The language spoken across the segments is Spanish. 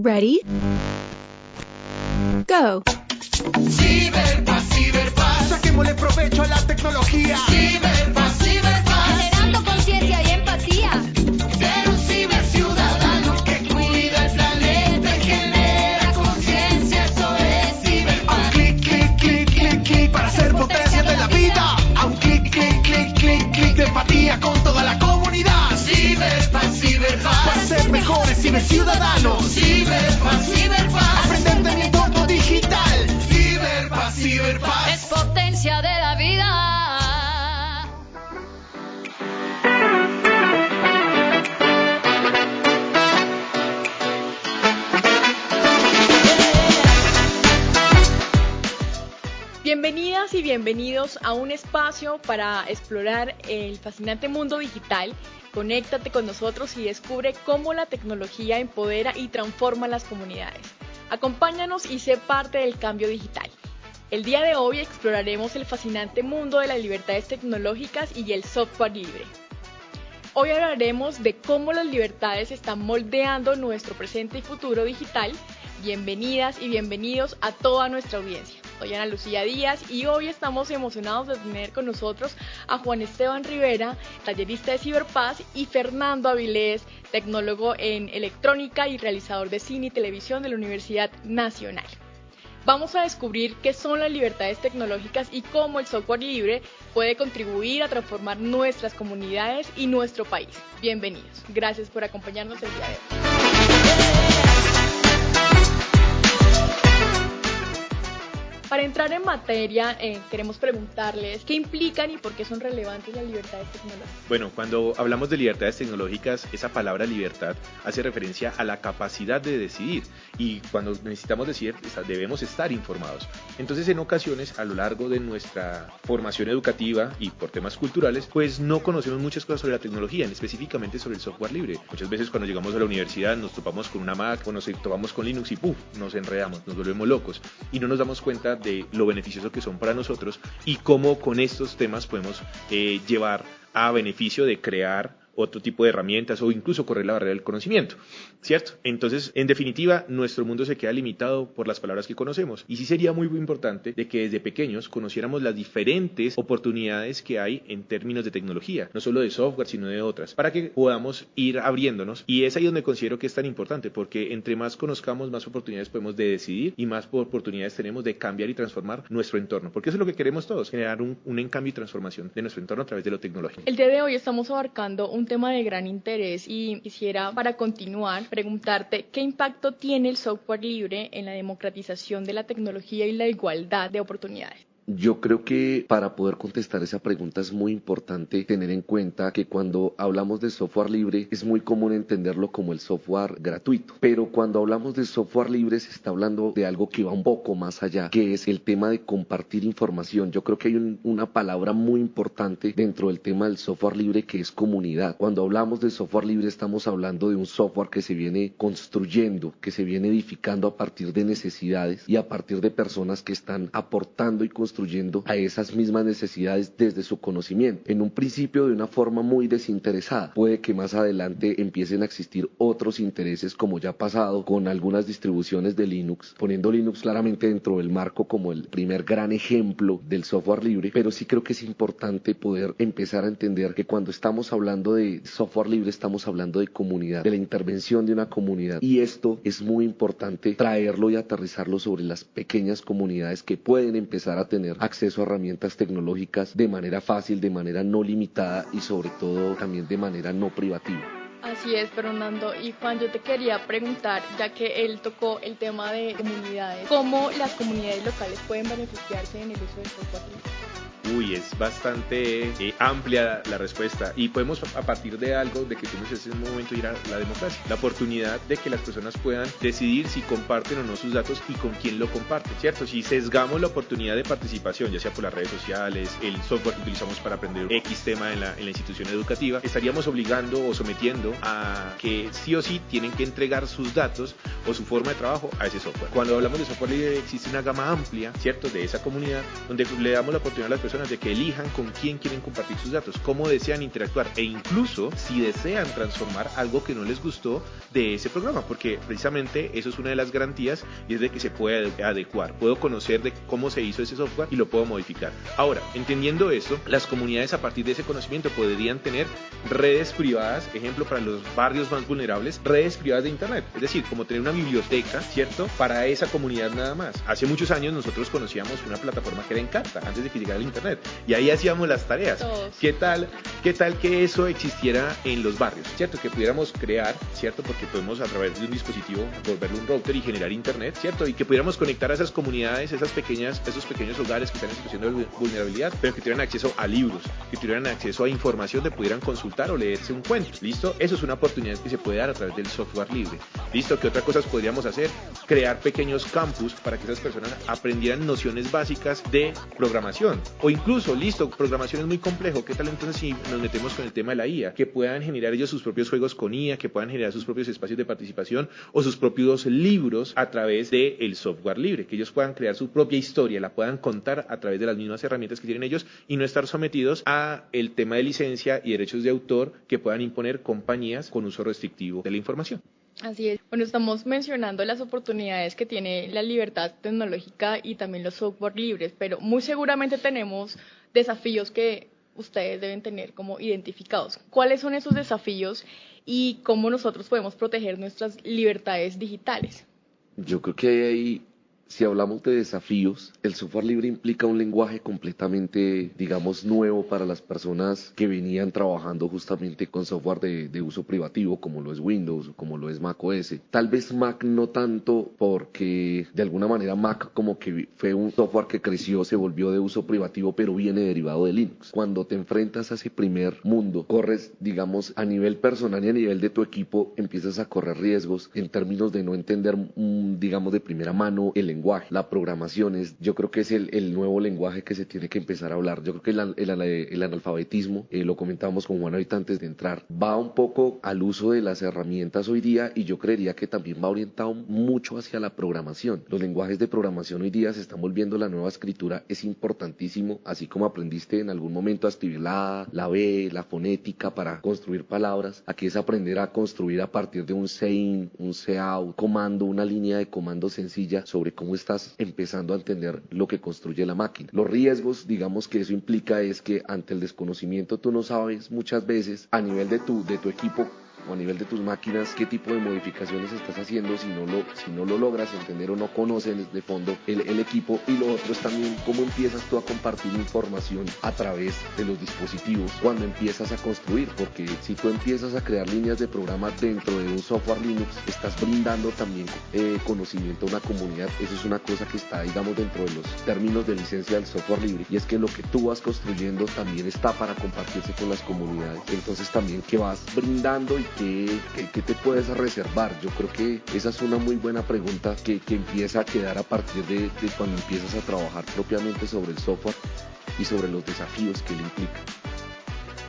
Ready? Go. Ciberpaz, saquémosle provecho a la tecnología. Ciberpaz, generando conciencia y empatía. ser un ciberciudadano que cuida el planeta y genera conciencia. Eso es Ciberpaz. A un clic, clic, clic, clic, clic para hacer potencia de la vida. A un clic, clic, clic, clic, clic de empatía con toda la comunidad. Ciberpaz, para ser mejores ciberciudadanos. Ciberpaz, aprender de mi entorno digital. Ciberpaz, Es potencia de la vida. Bienvenidas y bienvenidos a un espacio para explorar el fascinante mundo digital. Conéctate con nosotros y descubre cómo la tecnología empodera y transforma las comunidades. Acompáñanos y sé parte del cambio digital. El día de hoy exploraremos el fascinante mundo de las libertades tecnológicas y el software libre. Hoy hablaremos de cómo las libertades están moldeando nuestro presente y futuro digital. Bienvenidas y bienvenidos a toda nuestra audiencia. Soy Ana Lucía Díaz y hoy estamos emocionados de tener con nosotros a Juan Esteban Rivera, tallerista de Ciberpaz, y Fernando Avilés, tecnólogo en electrónica y realizador de cine y televisión de la Universidad Nacional. Vamos a descubrir qué son las libertades tecnológicas y cómo el software libre puede contribuir a transformar nuestras comunidades y nuestro país. Bienvenidos. Gracias por acompañarnos el día de hoy. Para entrar en materia, queremos preguntarles qué implican y por qué son relevantes las libertades tecnológicas. Bueno, cuando hablamos de libertades tecnológicas, esa palabra libertad hace referencia a la capacidad de decidir, y cuando necesitamos decidir debemos estar informados. Entonces, en ocasiones, a lo largo de nuestra formación educativa y por temas culturales, pues no conocemos muchas cosas sobre la tecnología, específicamente sobre el software libre. Muchas veces cuando llegamos a la universidad nos topamos con una Mac o nos topamos con Linux y ¡puf!, nos enredamos, nos volvemos locos y no nos damos cuenta de lo beneficioso que son para nosotros y cómo con estos temas podemos llevar a beneficio de crear otro tipo de herramientas o incluso correr la barrera del conocimiento, ¿cierto? Entonces, en definitiva, nuestro mundo se queda limitado por las palabras que conocemos, y sí sería muy importante de que desde pequeños conociéramos las diferentes oportunidades que hay en términos de tecnología, no solo de software, sino de otras, para que podamos ir abriéndonos, y es ahí donde considero que es tan importante, porque entre más conozcamos, más oportunidades podemos de decidir y más oportunidades tenemos de cambiar y transformar nuestro entorno, porque eso es lo que queremos todos, generar un cambio y transformación de nuestro entorno a través de lo tecnológico. El día de hoy estamos abarcando un tema de gran interés y quisiera, para continuar, preguntarte qué impacto tiene el software libre en la democratización de la tecnología y la igualdad de oportunidades. Yo creo que para poder contestar esa pregunta es muy importante tener en cuenta que cuando hablamos de software libre es muy común entenderlo como el software gratuito, pero cuando hablamos de software libre se está hablando de algo que va un poco más allá, que es el tema de compartir información. Yo creo que hay una palabra muy importante dentro del tema del software libre, que es comunidad. Cuando hablamos de software libre estamos hablando de un software que se viene construyendo, que se viene edificando a partir de necesidades y a partir de personas que están aportando y construyendo a esas mismas necesidades desde su conocimiento. En un principio de una forma muy desinteresada. Puede que más adelante empiecen a existir otros intereses, como ya ha pasado con algunas distribuciones de Linux, poniendo Linux claramente dentro del marco como el primer gran ejemplo del software libre, pero sí creo que es importante poder empezar a entender que cuando estamos hablando de software libre estamos hablando de comunidad, de la intervención de una comunidad, y esto es muy importante traerlo y aterrizarlo sobre las pequeñas comunidades que pueden empezar a tener acceso a herramientas tecnológicas de manera fácil, de manera no limitada y sobre todo también de manera no privativa. Así es, Fernando. Y Juan, yo te quería preguntar, ya que él tocó el tema de comunidades, ¿cómo las comunidades locales pueden beneficiarse en el uso del software libre? Es bastante amplia la respuesta, y podemos a partir de algo de que tú nos en un momento ir a la democracia, la oportunidad de que las personas puedan decidir si comparten o no sus datos y con quién lo comparten, ¿cierto? Si sesgamos la oportunidad de participación, ya sea por las redes sociales, el software que utilizamos para aprender X tema en la institución educativa, estaríamos obligando o sometiendo a que sí o sí tienen que entregar sus datos o su forma de trabajo a ese software. Cuando hablamos de software libre existe una gama amplia, ¿cierto?, de esa comunidad donde le damos la oportunidad a las personas personas de que elijan con quién quieren compartir sus datos, cómo desean interactuar e incluso si desean transformar algo que no les gustó de ese programa, porque precisamente eso es una de las garantías y es de que se puede adecuar. Puedo conocer de cómo se hizo ese software y lo puedo modificar. Ahora, entendiendo esto, las comunidades a partir de ese conocimiento podrían tener redes privadas, ejemplo para los barrios más vulnerables, redes privadas de internet, es decir, como tener una biblioteca, ¿cierto? Para esa comunidad nada más. Hace muchos años nosotros conocíamos una plataforma que era Encarta, antes de que llegara el internet, y ahí hacíamos las tareas. Todos. ¿Qué tal que eso existiera en los barrios, ¿cierto? Que pudiéramos crear, ¿cierto? Porque podemos a través de un dispositivo volverlo un router y generar internet, ¿cierto? Y que pudiéramos conectar a esas comunidades, esos pequeños hogares que están en situación de vulnerabilidad, pero que tuvieran acceso a libros, que tuvieran acceso a información, que pudieran consultar o leerse un cuento, ¿listo? Eso es una oportunidad que se puede dar a través del software libre, ¿listo? ¿Qué otras cosas podríamos hacer? Crear pequeños campus para que esas personas aprendieran nociones básicas de programación, o incluso, listo, programación es muy complejo, ¿qué tal entonces si nos metemos con el tema de la IA? Que puedan generar ellos sus propios juegos con IA, que puedan generar sus propios espacios de participación o sus propios libros a través del software libre, que ellos puedan crear su propia historia, la puedan contar a través de las mismas herramientas que tienen ellos y no estar sometidos a el tema de licencia y derechos de autor que puedan imponer compañías con uso restrictivo de la información. Así es. Bueno, estamos mencionando las oportunidades que tiene la libertad tecnológica y también los software libres, pero muy seguramente tenemos desafíos que ustedes deben tener como identificados. ¿Cuáles son esos desafíos y cómo nosotros podemos proteger nuestras libertades digitales? Yo creo que ahí, si hablamos de desafíos, el software libre implica un lenguaje completamente, digamos, nuevo para las personas que venían trabajando justamente con software de uso privativo, como lo es Windows o como lo es Mac OS. Tal vez Mac no tanto, porque de alguna manera Mac como que fue un software que creció, se volvió de uso privativo, pero viene derivado de Linux. Cuando te enfrentas a ese primer mundo, corres, digamos, a nivel personal y a nivel de tu equipo, empiezas a correr riesgos en términos de no entender, digamos, de primera mano el lenguaje. La programación yo creo que es el nuevo lenguaje que se tiene que empezar a hablar. Yo creo que el analfabetismo, lo comentábamos con Juan ahorita antes de entrar, va un poco al uso de las herramientas hoy día y yo creería que también va orientado mucho hacia la programación. Los lenguajes de programación hoy día se están volviendo la nueva escritura, es importantísimo, así como aprendiste en algún momento a escribir la A, la B, la fonética para construir palabras. Aquí es aprender a construir a partir de un sein, un cout, comando, una línea de comando sencilla sobre cómo estás empezando a entender lo que construye la máquina. Los riesgos, digamos, que eso implica es que ante el desconocimiento tú no sabes muchas veces a nivel de tu equipo o a nivel de tus máquinas qué tipo de modificaciones estás haciendo si no lo logras entender o no conoces de fondo el equipo. Y lo otro es también cómo empiezas tú a compartir información a través de los dispositivos cuando empiezas a construir, porque si tú empiezas a crear líneas de programa dentro de un software Linux, estás brindando también conocimiento a una comunidad. Eso es una cosa que está, digamos, dentro de los términos de licencia del software libre, y es que lo que tú vas construyendo también está para compartirse con las comunidades. Entonces también que vas brindando y ¿qué te puedes reservar? Yo creo que esa es una muy buena pregunta que empieza a quedar a partir de cuando empiezas a trabajar propiamente sobre el software y sobre los desafíos que le implica.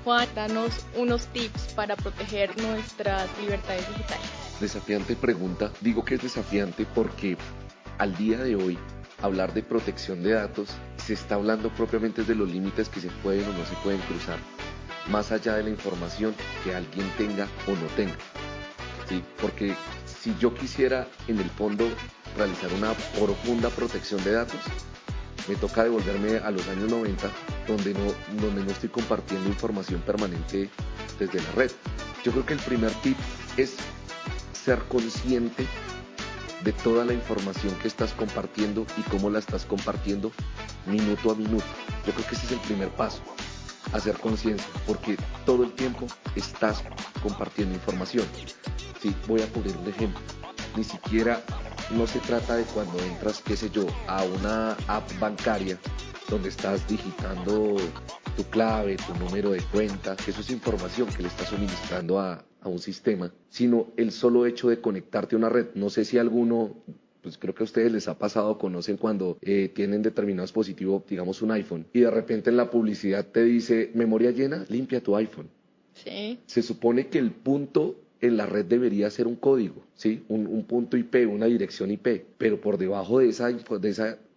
Juan, danos unos tips para proteger nuestras libertades digitales. Desafiante pregunta. Digo que es desafiante porque al día de hoy hablar de protección de datos se está hablando propiamente de los límites que se pueden o no se pueden cruzar, más allá de la información que alguien tenga o no tenga, ¿sí? Porque si yo quisiera en el fondo realizar una profunda protección de datos, me toca devolverme a los años 90, donde no estoy compartiendo información permanente desde la red. Yo creo que el primer tip es ser consciente de toda la información que estás compartiendo y cómo la estás compartiendo minuto a minuto. Yo creo que ese es el primer paso. Hacer conciencia, porque todo el tiempo estás compartiendo información. Sí, voy a poner un ejemplo. Ni siquiera no se trata de cuando entras, qué sé yo, a una app bancaria donde estás digitando tu clave, tu número de cuenta, que eso es información que le estás suministrando a un sistema, sino el solo hecho de conectarte a una red. No sé si alguno, pues creo que a ustedes les ha pasado, conocen cuando tienen determinado dispositivo, digamos un iPhone, y de repente en la publicidad te dice memoria llena, limpia tu iPhone. Sí. Se supone que el punto en la red debería ser un código, ¿sí? Un punto IP, una dirección IP, pero por debajo de esa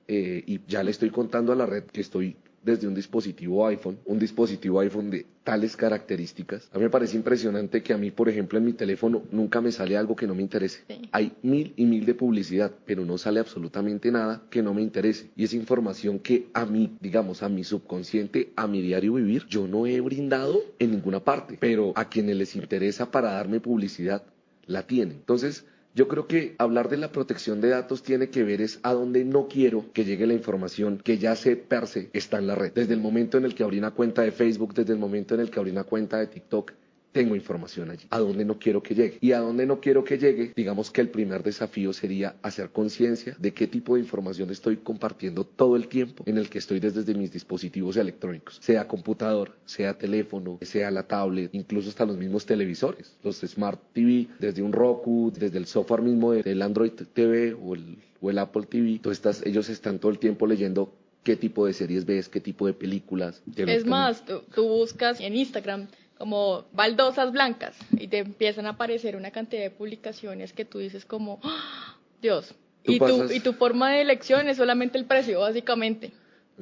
y ya le estoy contando a la red que estoy desde un dispositivo iPhone de tales características. A mí me parece impresionante que a mí, por ejemplo, en mi teléfono nunca me sale algo que no me interese. Sí. Hay mil y mil de publicidad, pero no sale absolutamente nada que no me interese. Y es información que a mí, digamos, a mi subconsciente, a mi diario vivir, yo no he brindado en ninguna parte. Pero a quienes les interesa para darme publicidad, la tienen. Entonces, yo creo que hablar de la protección de datos tiene que ver es a dónde no quiero que llegue la información que ya sé per se está en la red. Desde el momento en el que abrí una cuenta de Facebook, desde el momento en el que abrí una cuenta de TikTok, tengo información allí. A dónde no quiero que llegue. Y a dónde no quiero que llegue, digamos que el primer desafío sería hacer conciencia de qué tipo de información estoy compartiendo todo el tiempo en el que estoy desde mis dispositivos electrónicos, sea computador, sea teléfono, sea la tablet, incluso hasta los mismos televisores, los Smart TV, desde un Roku, desde el software mismo del Android TV o el Apple TV. Ellos están todo el tiempo leyendo qué tipo de series ves, qué tipo de películas. Es más, tú buscas en Instagram como baldosas blancas y te empiezan a aparecer una cantidad de publicaciones que tú dices como, ¡oh, Dios! Y tu forma de elección es solamente el precio, básicamente.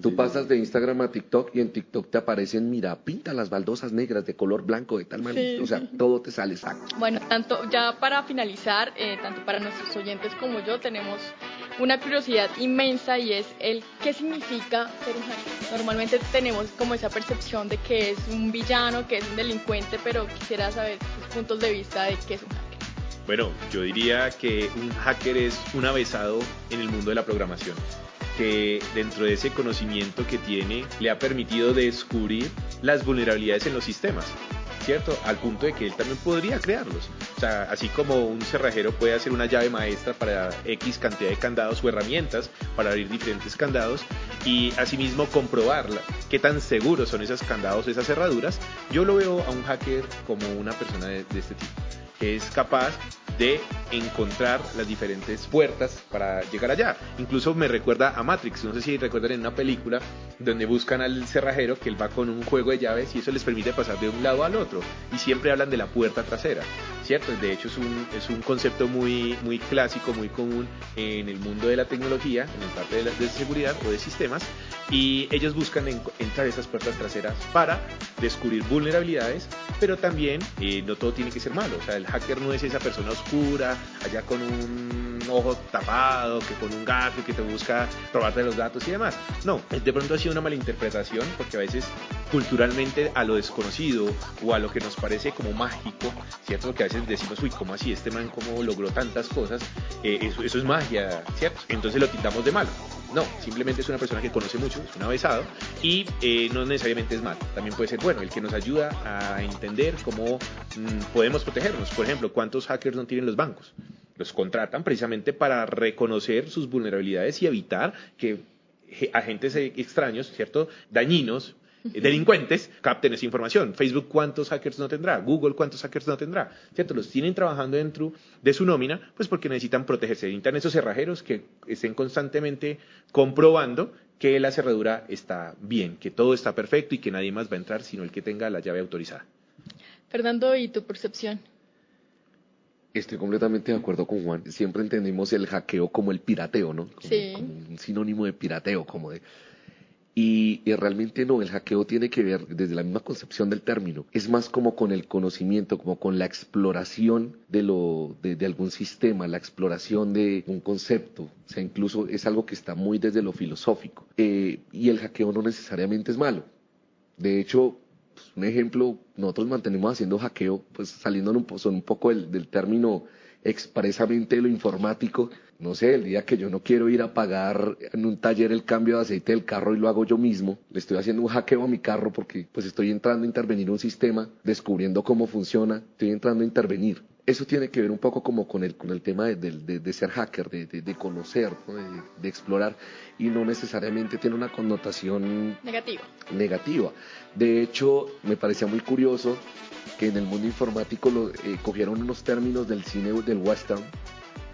Tú pasas de Instagram a TikTok y en TikTok te aparecen, mira, pinta las baldosas negras de color blanco de tal manera, Sí. o sea, todo te sale exacto. Bueno, tanto ya para finalizar, tanto para nuestros oyentes como yo, tenemos una curiosidad inmensa y es el qué significa ser un hacker. Normalmente tenemos como esa percepción de que es un villano, que es un delincuente, pero quisiera saber tus puntos de vista de qué es un hacker. Bueno, yo diría que un hacker es un avesado en el mundo de la programación, que dentro de ese conocimiento que tiene le ha permitido descubrir las vulnerabilidades en los sistemas, ¿cierto? Al punto de que él también podría crearlos. O sea, así como un cerrajero puede hacer una llave maestra para X cantidad de candados o herramientas para abrir diferentes candados y asimismo comprobar qué tan seguros son esos candados, esas cerraduras, yo lo veo a un hacker como una persona de este tipo, que es capaz de encontrar las diferentes puertas para llegar allá. Incluso me recuerda a Matrix, no sé si recuerdan en una película donde buscan al cerrajero que él va con un juego de llaves y eso les permite pasar de un lado al otro y siempre hablan de la puerta trasera, ¿cierto? De hecho es un concepto muy clásico, muy común en el mundo de la tecnología, en el parte de seguridad o de sistemas, y ellos buscan entrar esas puertas traseras para descubrir vulnerabilidades, pero también no todo tiene que ser malo. O sea, el hacker no es esa persona oscura, allá con un ojo tapado, que con un gato que te busca robarte los datos y demás. No, de pronto ha sido una malinterpretación, porque a veces culturalmente a lo desconocido o a lo que nos parece como mágico, ¿cierto? Que a veces decimos, uy, ¿cómo así? Este man, ¿cómo logró tantas cosas? Eso es magia, ¿cierto? Entonces lo tildamos de malo. No, simplemente es una persona que conoce mucho, es un avesado y no necesariamente es malo. También puede ser bueno, el que nos ayuda a entender cómo podemos protegernos. Por ejemplo, ¿cuántos hackers no tienen los bancos? Los contratan precisamente para reconocer sus vulnerabilidades y evitar que agentes extraños, ¿cierto? Dañinos, delincuentes, capten esa información. Facebook, ¿cuántos hackers no tendrá? Google, ¿cuántos hackers no tendrá? ¿Cierto? Los tienen trabajando dentro de su nómina, pues porque necesitan protegerse. Necesitan esos cerrajeros que estén constantemente comprobando que la cerradura está bien, que todo está perfecto y que nadie más va a entrar sino el que tenga la llave autorizada. Fernando, ¿y tu percepción? Estoy completamente de acuerdo con Juan. Siempre entendimos el hackeo como el pirateo, ¿no? Sí. Como un sinónimo de pirateo, como de... Y realmente no, el hackeo tiene que ver, desde la misma concepción del término, es más como con el conocimiento, como con la exploración de algún sistema, la exploración de un concepto. O sea, incluso es algo que está muy desde lo filosófico. Y el hackeo no necesariamente es malo. De hecho, pues, un ejemplo, nosotros mantenemos haciendo hackeo, pues saliendo un poco del término expresamente de lo informático. No sé, el día que yo no quiero ir a pagar en un taller el cambio de aceite del carro y lo hago yo mismo, le estoy haciendo un hackeo a mi carro porque pues estoy entrando a intervenir un sistema, descubriendo cómo funciona, estoy entrando a intervenir. Eso tiene que ver un poco como con el tema de ser hacker, de conocer, ¿no? de explorar, y no necesariamente tiene una connotación negativa. De hecho, me parecía muy curioso que en el mundo informático cogieron unos términos del cine del western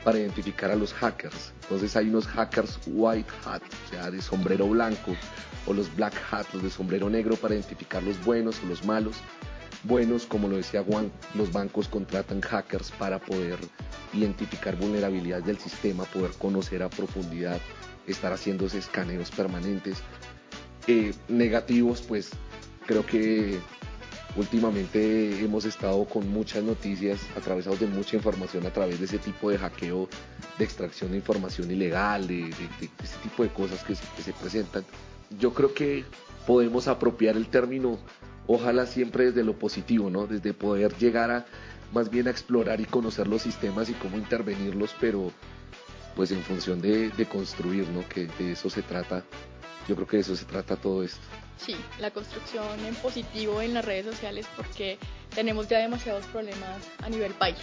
para identificar a los hackers. Entonces hay unos hackers white hat, o sea, de sombrero blanco, o los black hat, los de sombrero negro, para identificar los buenos o los malos. Buenos, como lo decía Juan, los bancos contratan hackers para poder identificar vulnerabilidades del sistema, poder conocer a profundidad, estar haciendo esos escaneos permanentes. Negativos, pues creo que últimamente hemos estado con muchas noticias, atravesados de mucha información a través de ese tipo de hackeo, de extracción de información ilegal, de ese tipo de cosas que se presentan. Yo creo que podemos apropiar el término, ojalá siempre desde lo positivo, ¿no? Desde poder llegar a más bien a explorar y conocer los sistemas y cómo intervenirlos, pero pues en función de construir, ¿no? Que de eso se trata. Yo creo que de eso se trata todo esto. Sí, la construcción en positivo en las redes sociales, porque tenemos ya demasiados problemas a nivel país.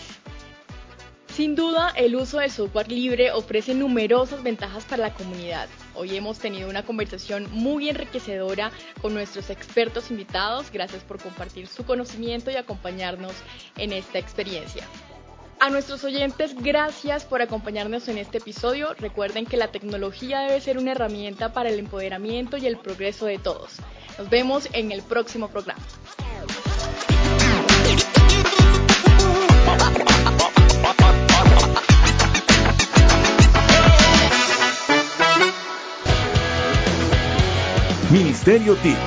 Sin duda, el uso del software libre ofrece numerosas ventajas para la comunidad. Hoy hemos tenido una conversación muy enriquecedora con nuestros expertos invitados. Gracias por compartir su conocimiento y acompañarnos en esta experiencia. A nuestros oyentes, gracias por acompañarnos en este episodio. Recuerden que la tecnología debe ser una herramienta para el empoderamiento y el progreso de todos. Nos vemos en el próximo programa. Ministerio TIC,